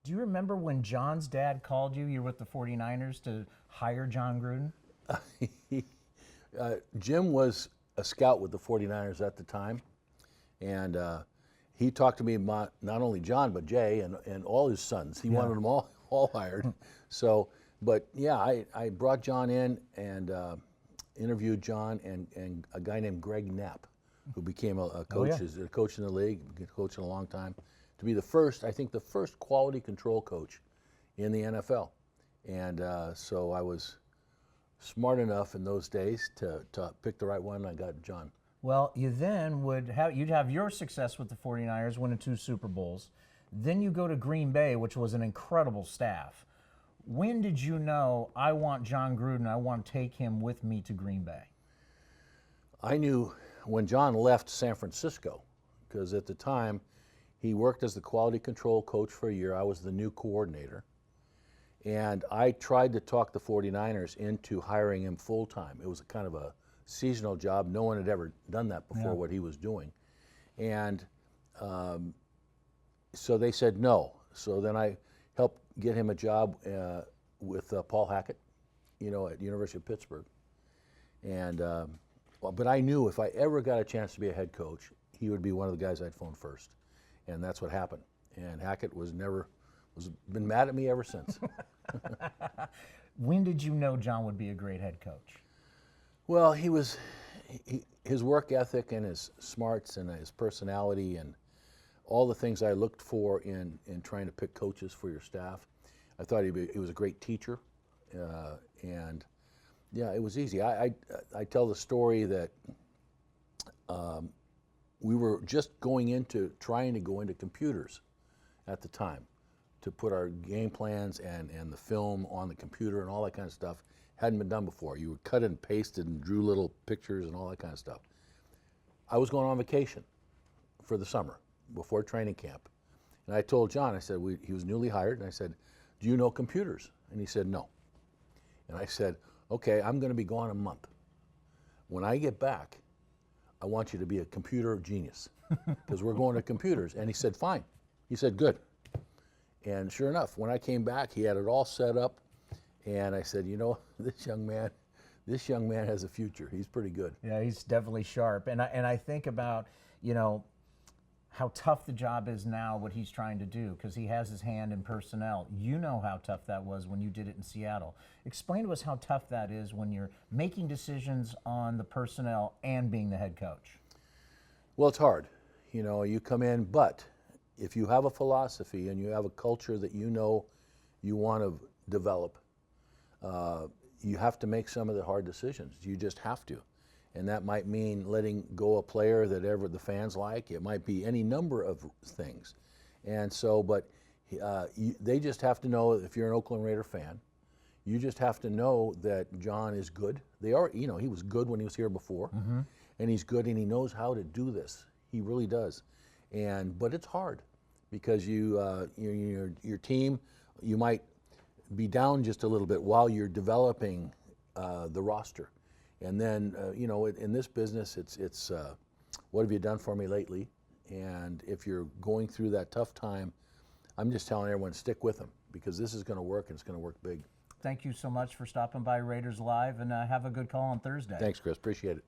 Do you remember when John's dad called you? You're with the 49ers to hire John Gruden? Jim was a scout with the 49ers at the time, and he talked to me about not only John, but Jay and all his sons. He wanted them all hired. So, but yeah, I brought John in and interviewed John and a guy named Greg Knapp, who became a coach, is a coach in the league, been coaching a long time, to be the first, I think the first quality control coach in the NFL. And so I was smart enough in those days to pick the right one, and I got John. Well, you then you'd have your success with the 49ers, winning 2 Super Bowls. Then you go to Green Bay, which was an incredible staff. When did you know, I want John Gruden, I want to take him with me to Green Bay? I knew when John left San Francisco, because at the time he worked as the quality control coach for a year. I was the new coordinator. And I tried to talk the 49ers into hiring him full-time. It was a kind of a seasonal job. No one had ever done that before, what he was doing. And so they said no. So then I helped get him a job with Paul Hackett, you know, at the University of Pittsburgh. And but I knew if I ever got a chance to be a head coach, he would be one of the guys I'd phone first. And that's what happened. And Hackett was been mad at me ever since. When did you know John would be a great head coach? Well, his work ethic and his smarts and his personality and all the things I looked for in trying to pick coaches for your staff. I thought he was a great teacher, and yeah, it was easy. I tell the story that we were just trying to go into computers at the time to put our game plans and the film on the computer and all that kind of stuff. Hadn't been done before. You would cut and pasted and drew little pictures and all that kind of stuff. I was going on vacation for the summer before training camp. And I told John, I said, he was newly hired, and I said, do you know computers? And he said, no. And I said, okay, I'm going to be gone a month. When I get back, I want you to be a computer genius because we're going to computers. And he said, fine. He said, good. And sure enough, when I came back, he had it all set up. And I said, you know, this young man has a future. He's pretty good. Yeah, he's definitely sharp. And I think about, you know, how tough the job is now, what he's trying to do, because he has his hand in personnel. You know how tough that was when you did it in Seattle. Explain to us how tough that is when you're making decisions on the personnel and being the head coach. Well, it's hard. You know, you come in, but if you have a philosophy and you have a culture that you know you want to develop, you have to make some of the hard decisions. You just have to. And that might mean letting go a player that ever the fans like. It might be any number of things. And so, but they just have to know, if you're an Oakland Raider fan, you just have to know that John is good. They are, you know, he was good when he was here before, and he's good and he knows how to do this. He really does. But it's hard because your team, you might be down just a little bit while you're developing the roster. And then, you know, in this business, it's what have you done for me lately? And if you're going through that tough time, I'm just telling everyone, stick with them because this is going to work and it's going to work big. Thank you so much for stopping by Raiders Live, and have a good call on Thursday. Thanks, Chris. Appreciate it.